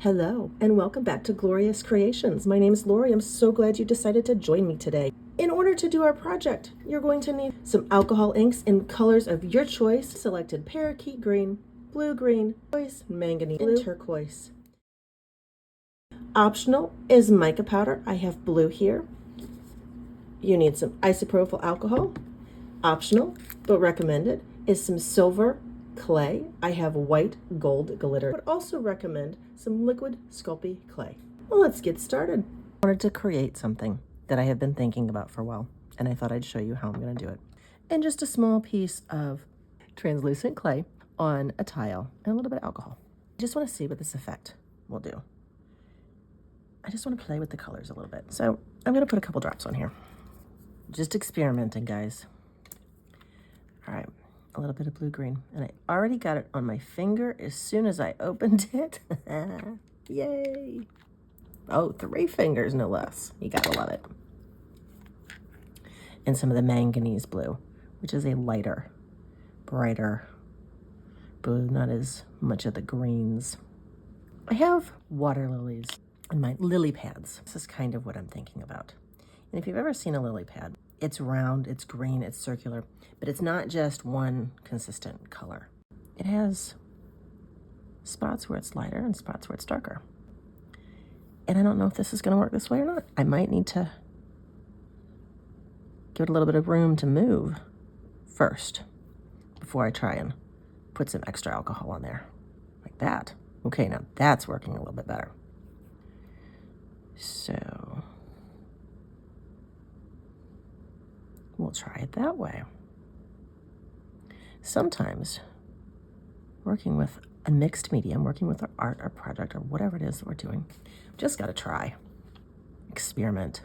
Hello, and welcome back to Glorious Creations. My name is Lori. I'm so glad you decided to join me today. In order to do our project, you're going to need some alcohol inks in colors of your choice. Selected Parakeet Green, Blue Green, Turquoise, Manganese Blue, and Turquoise. Optional is mica powder. I have blue here. You need some isopropyl alcohol. Optional, but recommended, is some silver clay. I have white gold glitter. I would also recommend some liquid Sculpey clay. Well, let's get started. I wanted to create something that I have been thinking about for a while, and I thought I'd show you how I'm going to do it. And just a small piece of translucent clay on a tile and a little bit of alcohol. I just want to see what this effect will do. I just want to play with the colors a little bit. So I'm going to put a couple drops on here. Just experimenting, guys. All right, a little bit of blue-green. And I already got it on my finger as soon as I opened it. Yay. Oh, 3 fingers, no less. You gotta love it. And some of the manganese blue, which is a lighter, brighter blue, not as much of the greens. I have water lilies in my lily pads. This is kind of what I'm thinking about. And if you've ever seen a lily pad, it's round, it's green, it's circular, but it's not just one consistent color. It has spots where it's lighter and spots where it's darker. And I don't know if this is going to work this way or not. I might need to give it a little bit of room to move first before I try and put some extra alcohol on there. Like that. Okay, now that's working a little bit better. So we'll try it that way. Sometimes working with a mixed medium, working with our art or project or whatever it is that we're doing, just got to try, experiment,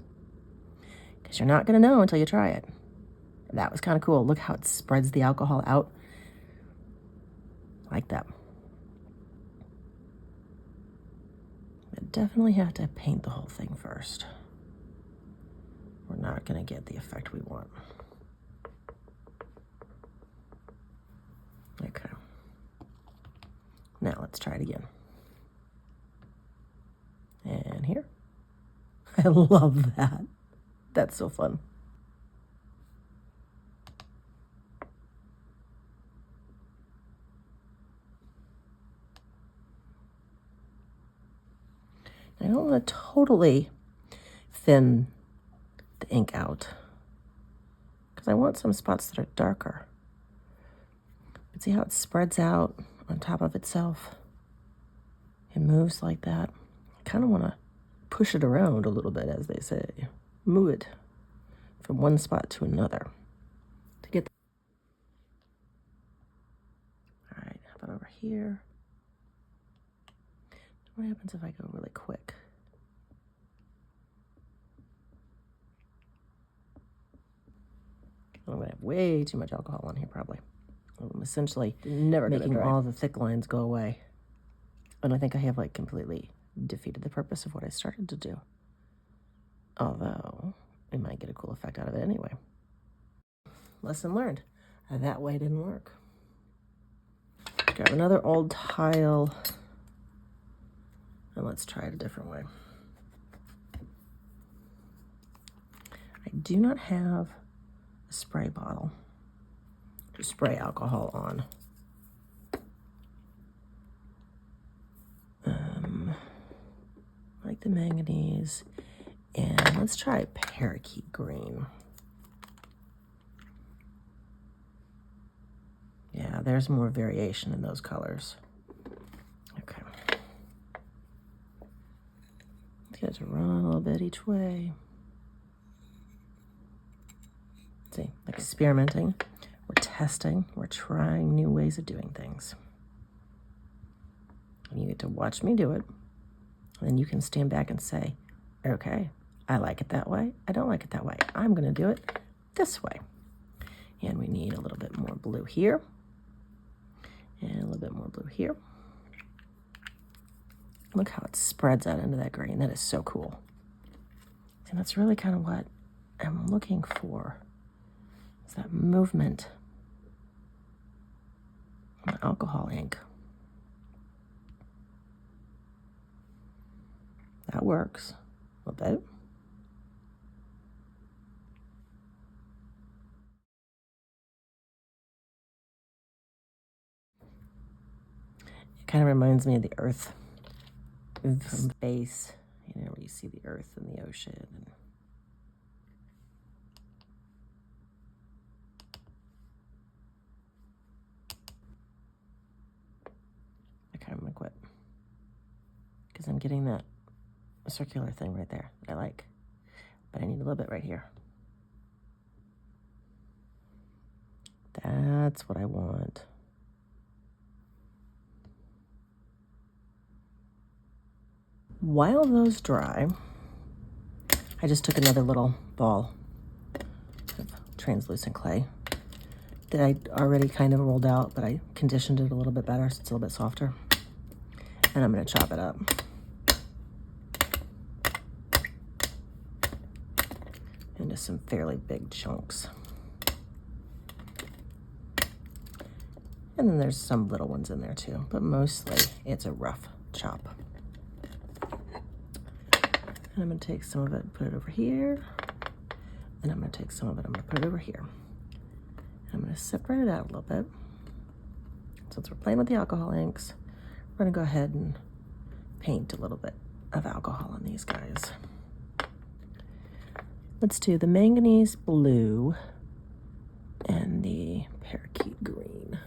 because you're not going to know until you try it. That was kind of cool. Look how it spreads the alcohol out like that. But definitely have to paint the whole thing first. We're not going to get the effect we want. Okay. Now let's try it again. And here. I love that. That's so fun. I don't want to totally thin the ink out because I want some spots that are darker. But see how it spreads out on top of itself? It moves like that. I kind of want to push it around a little bit, as they say. Move it from one spot to another to get. All right, how about over here? What happens if I go really quick? I'm gonna have way too much alcohol on here, probably. I'm essentially never making all the thick lines go away. And I think I have like completely defeated the purpose of what I started to do. Although, we might get a cool effect out of it anyway. Lesson learned. That way didn't work. Grab another old tile, and let's try it a different way. I do not have a spray bottle to spray alcohol on. Like the manganese. And let's try Parakeet Green. Yeah, there's more variation in those colors. Okay. Let's get it to run a little bit each way. See, like experimenting. We're testing. We're trying new ways of doing things. And you get to watch me do it. And then you can stand back and say, okay, I like it that way. I don't like it that way. I'm going to do it this way. And we need a little bit more blue here. And a little bit more blue here. Look how it spreads out into that green. That is so cool. And that's really kind of what I'm looking for. Is that movement on the alcohol ink. That works a little bit. It kind of reminds me of the earth from space, you know, where you see the earth and the ocean. And I kind of want to quit because I'm getting that circular thing right there that I like, but I need a little bit right here. That's what I want. While those dry, I just took another little ball of translucent clay that I already kind of rolled out, but I conditioned it a little bit better so it's a little bit softer. And I'm going to chop it up. Into some fairly big chunks. And then there's some little ones in there too, but mostly it's a rough chop. And I'm going to take some of it and put it over here. And I'm going to take some of it, I'm going to put it over here. And I'm going to separate it out a little bit. Since we're playing with the alcohol inks, we're going to go ahead and paint a little bit of alcohol on these guys. Let's do the Manganese Blue and the Parakeet Green.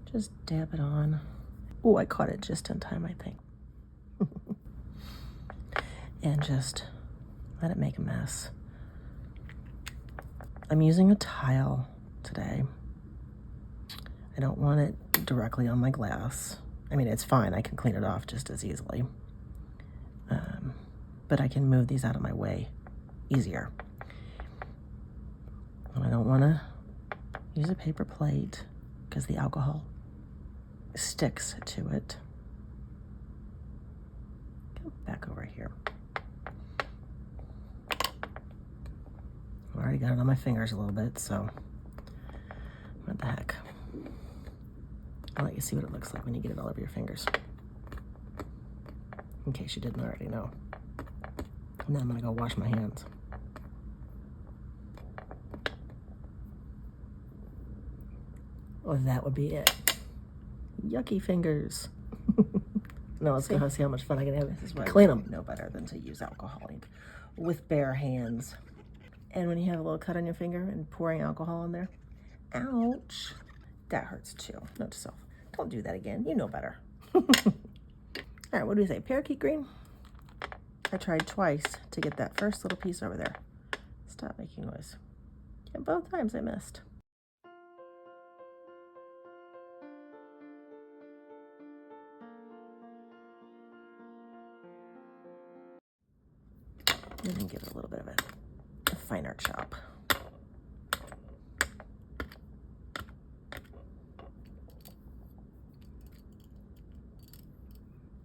Just dab it on. Oh, I caught it just in time, I think. And just let it make a mess. I'm using a tile today. I don't want it directly on my glass. I mean, it's fine. I can clean it off just as easily. But I can move these out of my way easier. And I don't want to use a paper plate because the alcohol sticks to it. Come back over here. I already got it on my fingers a little bit, so what the heck. I'll let you see what it looks like when you get it all over your fingers. In case you didn't already know. And then I'm gonna go wash my hands. Oh, that would be it. Yucky fingers. No, let's go see how much fun I can have. This is why clean them. No better than to use alcohol ink with bare hands. And when you have a little cut on your finger and pouring alcohol in there, ouch, that hurts too. Note to self, don't do that again. You know better. All right, what do we say? Parakeet green? I tried twice to get that first little piece over there. Stop making noise. And both times I missed. And then give it a little bit of a finer chop.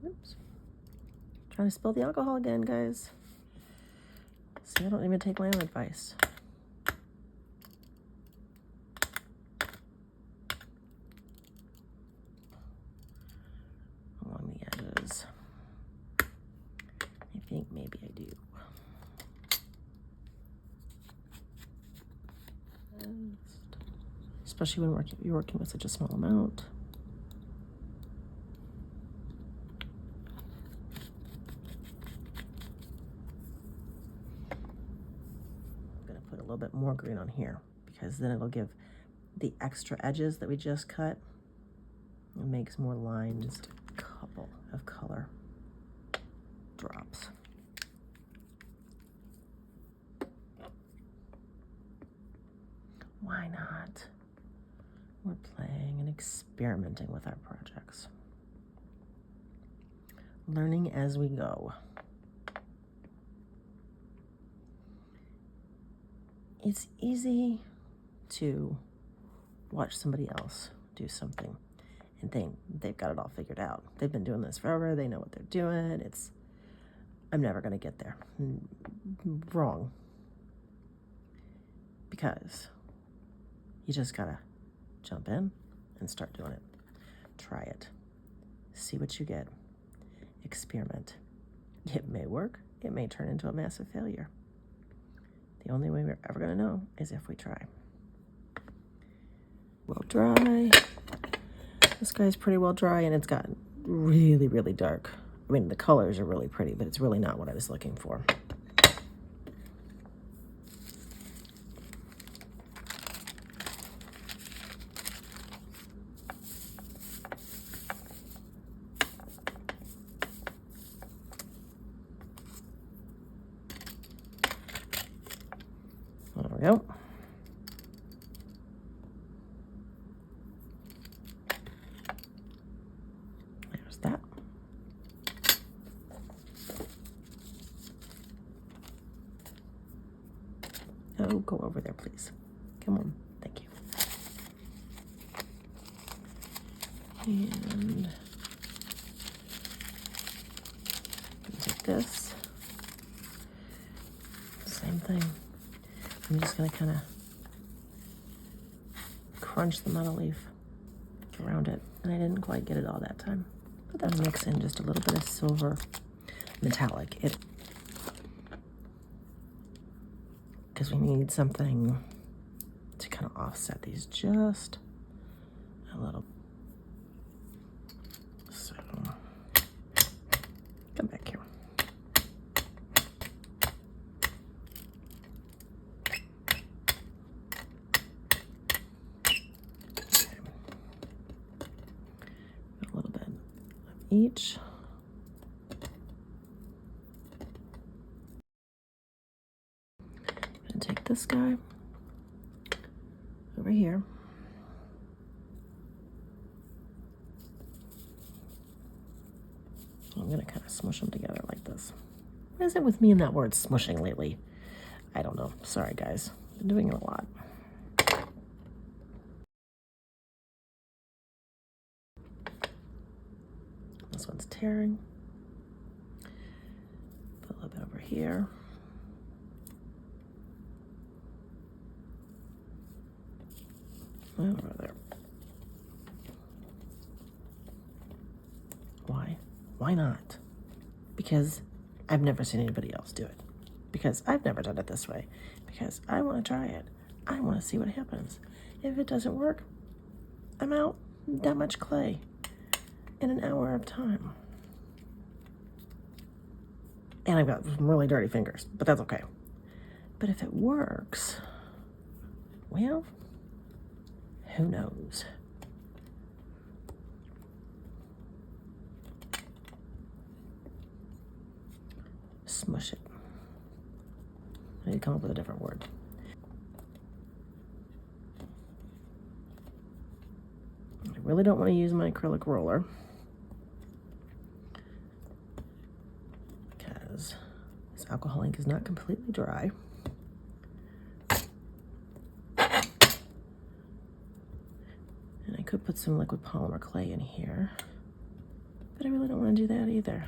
Oops. Trying to spill the alcohol again, guys. See, I don't even take my own advice. Along the edges. I think maybe I do. Especially when you're working with such a small amount. I'm gonna put a little bit more green on here because then it'll give the extra edges that we just cut. It makes more lines. Just a couple of color drops. Why not? We're playing and experimenting with our projects. Learning as we go. It's easy to watch somebody else do something and think they've got it all figured out. They've been doing this forever. They know what they're doing. I'm never going to get there. Wrong. Because you just got to jump in and start doing it. Try it. See what you get. experiment. It may work, it may turn into a massive failure. The only way we're ever going to know is if we try. Well dry. This guy's pretty well dry, and it's gotten really, really dark. I mean, the colors are really pretty, but it's really not what I was looking for. There we go. There's that. Oh, go over there, please. Come on. Thank you. And take this. Same thing. I'm just going to kind of crunch the metal leaf around it. And I didn't quite get it all that time. But then mix in just a little bit of silver metallic. Because we need something to kind of offset these just a little. So, come back here. Okay. A little bit of each. Take this guy over here. I'm going to kind of smush them together like this. What is it with me and that word smushing lately? I don't know. Sorry, guys. Been doing it a lot. This one's tearing. Put a little bit over here. Over there. Why? Why not? Because I've never seen anybody else do it. Because I've never done it this way. Because I want to try it. I want to see what happens. If it doesn't work, I'm out. That much clay in an hour of time. And I've got some really dirty fingers, but that's okay. But if it works, well, who knows? Smush it. I need to come up with a different word. I really don't want to use my acrylic roller because this alcohol ink is not completely dry. Could put some liquid polymer clay in here, but I really don't want to do that either.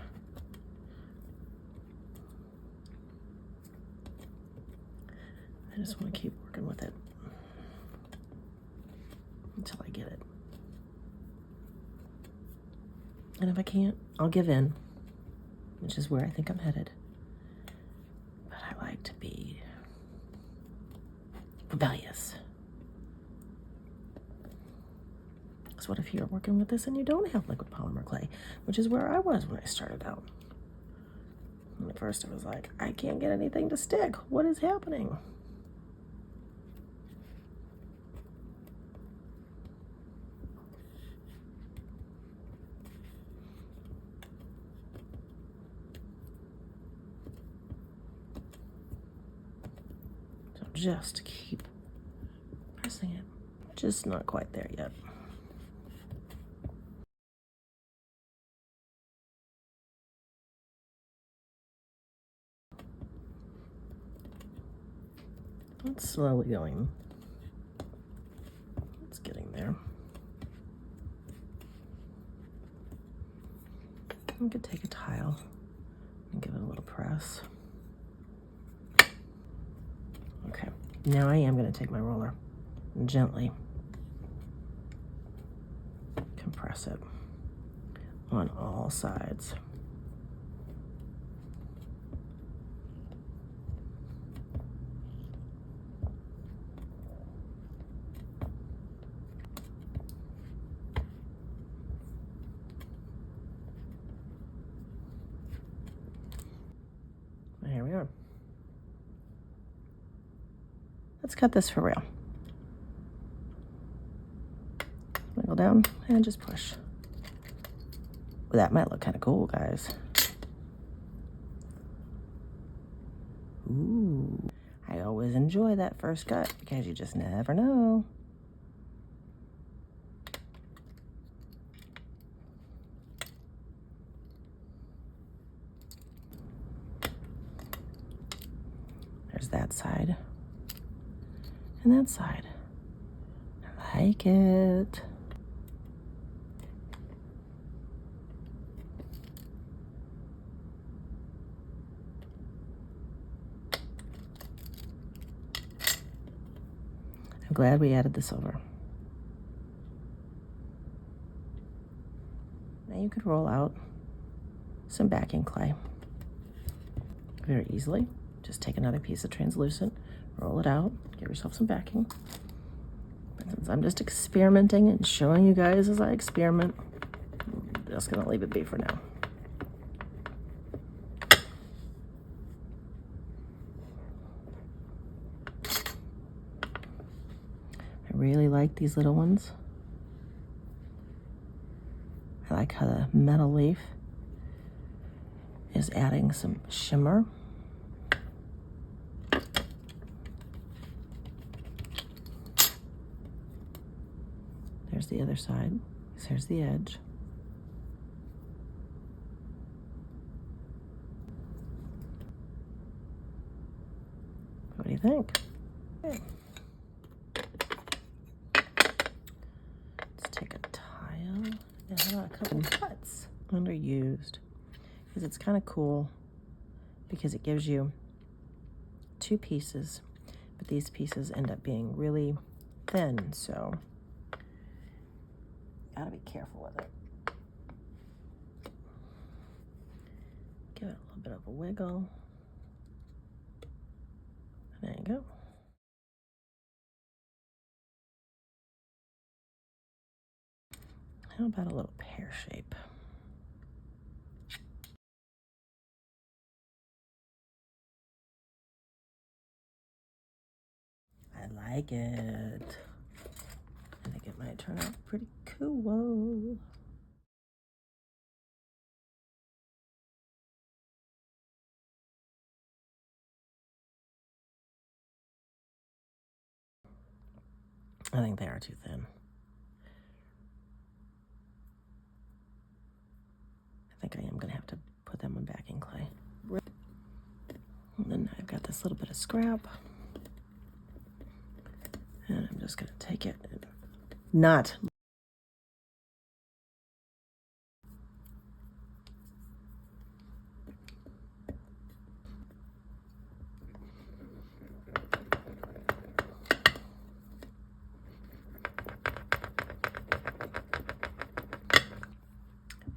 I just want to keep working with it until I get it. And if I can't, I'll give in, which is where I think I'm headed. But I like to be rebellious. So what if you're working with this and you don't have liquid polymer clay, which is where I was when I started out. And at first I was like, I can't get anything to stick. What is happening? So just keep pressing it. Just not quite there yet. It's slowly going. It's getting there. I could take a tile and give it a little press. Okay, now I am going to take my roller and gently compress it on all sides. let's cut this for real. Wiggle down and just push. Well, that might look kind of cool, guys. Ooh, I always enjoy that first cut because you just never know. There's that side and that side. I like it. I'm glad we added the silver. Now you could roll out some backing clay very easily. Just take another piece of translucent, roll it out, give yourself some backing. But since I'm just experimenting and showing you guys as I experiment, I'm just gonna leave it be for now. I really like these little ones. I like how the metal leaf is adding some shimmer. There's the other side. Here's the edge. What do you think? Okay. Let's take a tile and how about a couple cuts underused, because it's kind of cool because it gives you two pieces, but these pieces end up being really thin, so gotta be careful with it. Give it a little bit of a wiggle. There you go. How about a little pear shape? I like it. I think it might turn out pretty cool. I think they are too thin. I think I am gonna have to put them on backing clay. And then I've got this little bit of scrap. And I'm just gonna take it and not.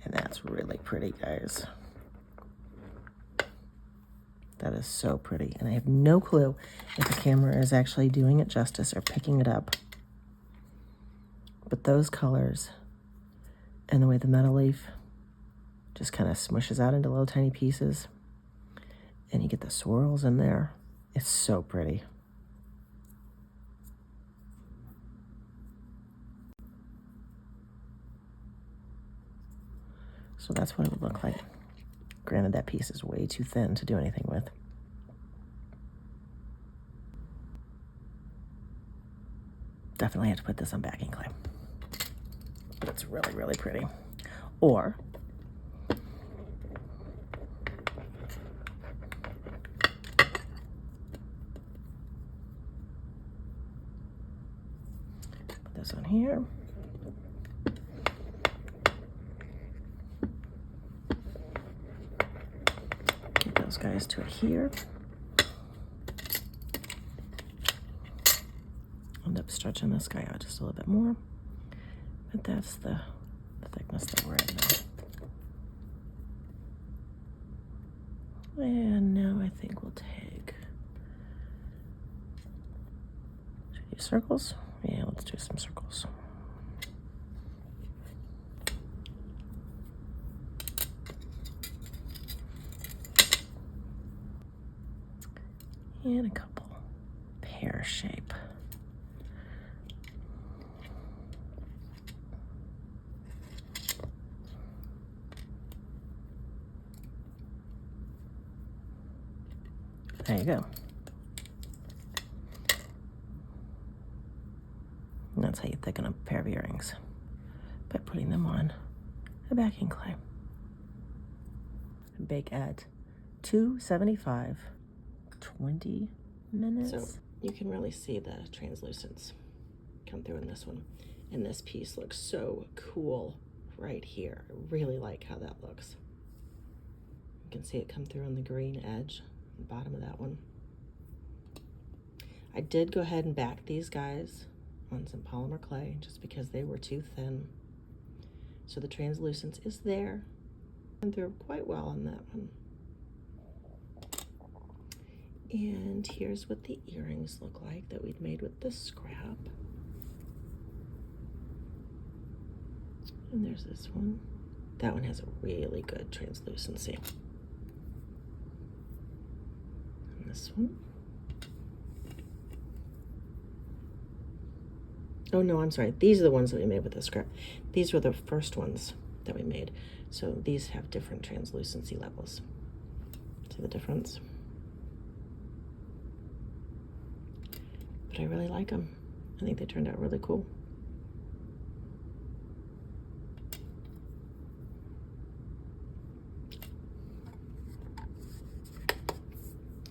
And that's really pretty, guys. That is so pretty. And I have no clue if the camera is actually doing it justice or picking it up. But those colors and the way the metal leaf just kind of smushes out into little tiny pieces and you get the swirls in there. It's so pretty. So that's what it would look like. Granted, that piece is way too thin to do anything with. Definitely have to put this on backing clay. But it's really, really pretty. Or put this on here. Get those guys to adhere. End up stretching this guy out just a little bit more. But that's the thickness that we're at now. And now I think we'll take, should we do circles? Yeah, let's do some circles. And a couple pear shape. There you go. And that's how you thicken up a pair of earrings, by putting them on a backing clay. Bake at 275, 20 minutes. So you can really see the translucence come through in this one. And this piece looks so cool right here. I really like how that looks. You can see it come through on the green edge, the bottom of that one. I did go ahead and back these guys on some polymer clay just because they were too thin. So the translucence is there. Went through quite well on that one. And here's what the earrings look like that we'd made with the scrap. And there's this one. That one has a really good translucency. And this one. Oh no, I'm sorry. These are the ones that we made with the scrap. These were the first ones that we made. So these have different translucency levels. See the difference? But I really like them. I think they turned out really cool.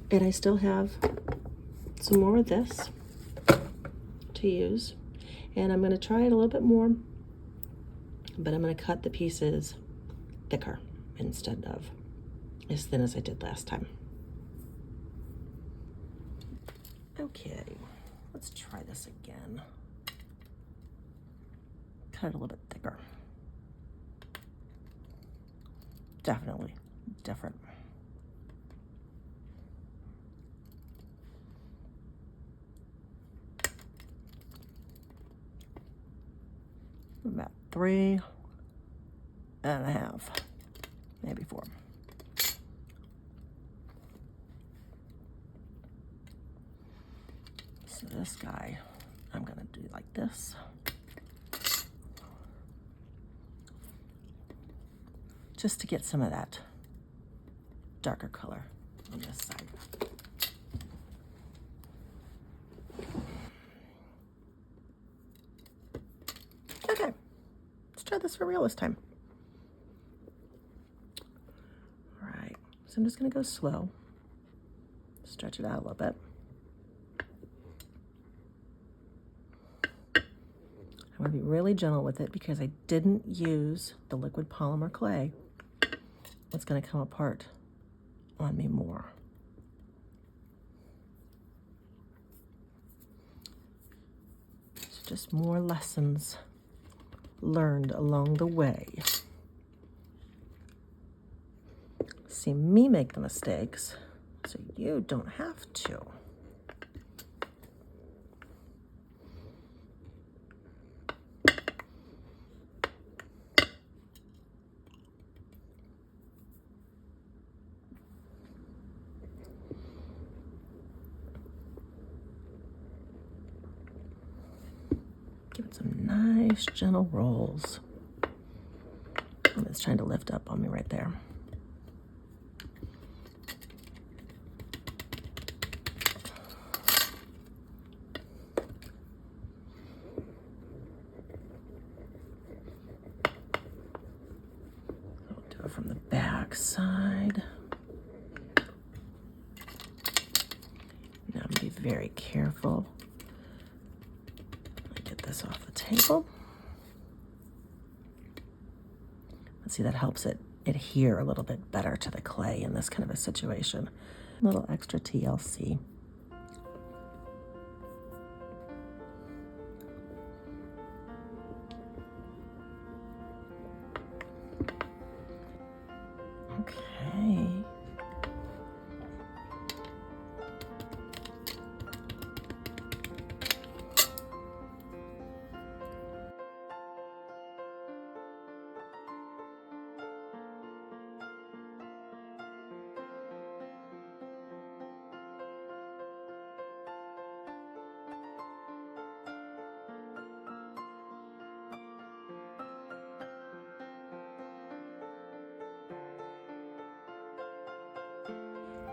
And I still have some more of this to use. And I'm going to try it a little bit more, but I'm going to cut the pieces thicker instead of as thin as I did last time. Okay, let's try this again. Cut it a little bit thicker. Definitely different. About 3.5, maybe 4. So this guy, I'm gonna do like this. Just to get some of that darker color on this side. Okay, let's try this for real this time. All right, so I'm just gonna go slow, stretch it out a little bit. I'm gonna be really gentle with it because I didn't use the liquid polymer clay. It's gonna come apart on me more. So just more lessons learned along the way. See me make the mistakes, so you don't have to. Give it some nice gentle rolls. And it's trying to lift up on me right there. I'll do it from the back side. Now I'm gonna be very careful. This off the table. Let's see, that helps it adhere a little bit better to the clay in this kind of a situation. A little extra TLC. Okay.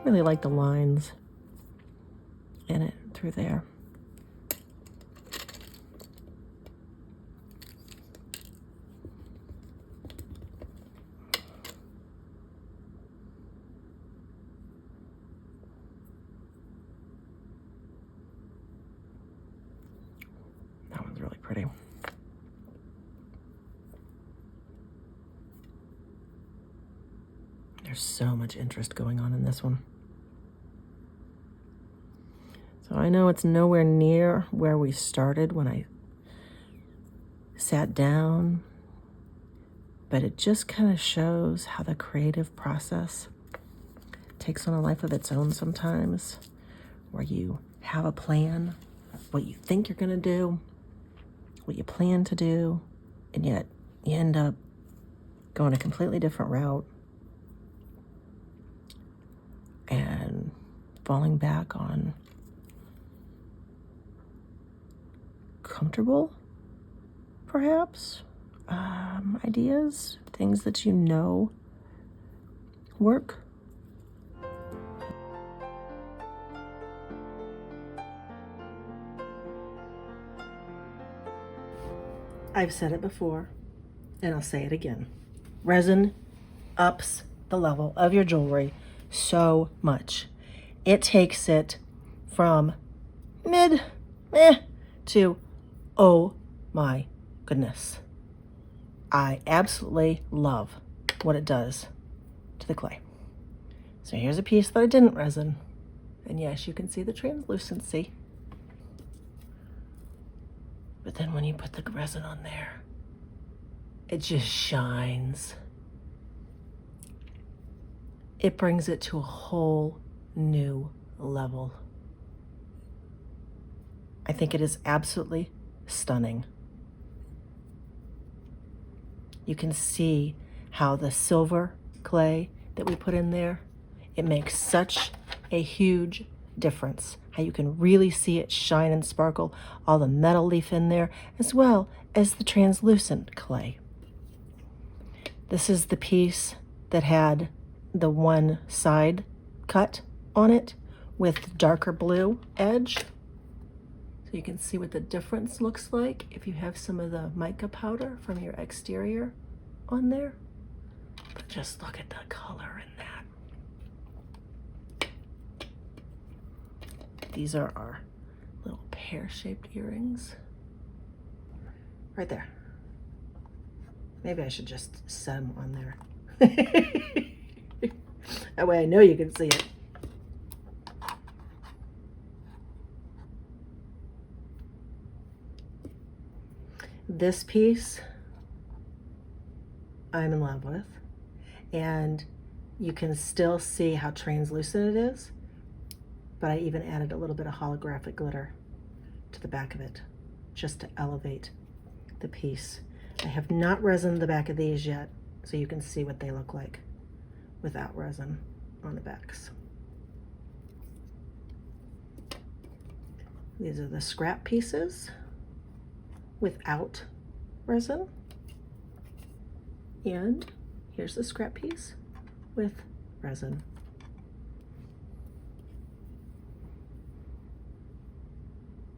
Really like the lines through there. That one's really pretty. There's so much interest going on in this one. So I know it's nowhere near where we started when I sat down, but it just kind of shows how the creative process takes on a life of its own sometimes, where you have a plan, what you think you're going to do, what you plan to do, and yet you end up going a completely different route and falling back on comfortable, perhaps, ideas, things that you know work. I've said it before, and I'll say it again. Resin ups the level of your jewelry so much. It takes it from meh to, oh my goodness. I absolutely love what it does to the clay. So here's a piece that I didn't resin. And yes, you can see the translucency. But then when you put the resin on there, it just shines. It brings it to a whole new level. I think it is absolutely stunning. You can see how the silver clay that we put in there, it makes such a huge difference. How you can really see it shine and sparkle, all the metal leaf in there, as well as the translucent clay. This is the piece that had the one side cut on it with darker blue edge. So you can see what the difference looks like if you have some of the mica powder from your exterior on there. But just look at the color in that. These are our little pear-shaped earrings. Right there. Maybe I should just set them on there. That way I know you can see it. This piece I'm in love with, and you can still see how translucent it is, but I even added a little bit of holographic glitter to the back of it just to elevate the piece. I have not resined the back of these yet, so you can see what they look like without resin on the backs. These are the scrap pieces without resin, and here's the scrap piece with resin.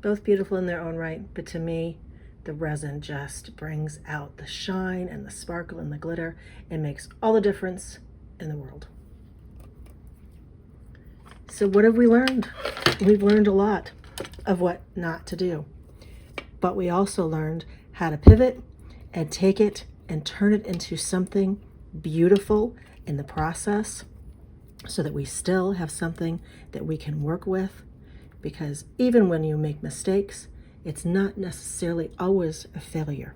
Both beautiful in their own right, but to me the resin just brings out the shine and the sparkle and the glitter and makes all the difference in the world. So what have we learned? We've learned a lot of what not to do, but we also learned how to pivot and take it and turn it into something beautiful in the process so that we still have something that we can work with, because even when you make mistakes, it's not necessarily always a failure.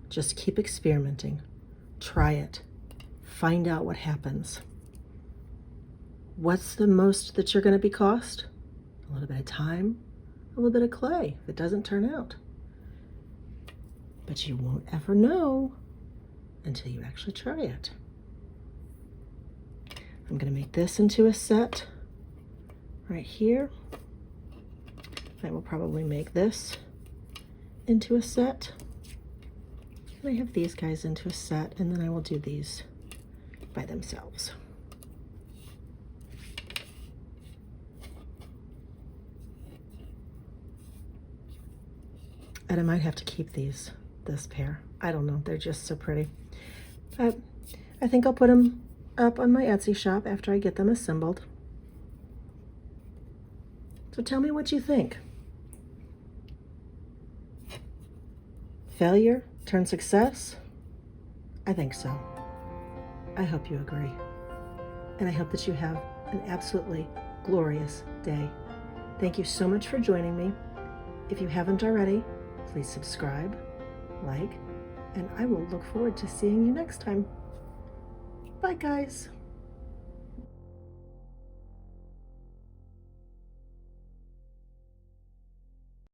Just keep experimenting, try it, find out what happens. What's the most that you're going to be cost? A little bit of time, a little bit of clay if it doesn't turn out. But you won't ever know until you actually try it. I'm going to make this into a set right here. I will probably make this into a set. And I have these guys into a set, and then I will do these by themselves. And I might have to keep this pair. I don't know. They're just so pretty. But I think I'll put them up on my Etsy shop after I get them assembled. So tell me what you think. Failure turns success? I think so. I hope you agree. And I hope that you have an absolutely glorious day. Thank you so much for joining me. If you haven't already, please subscribe, like, and I will look forward to seeing you next time. Bye, guys.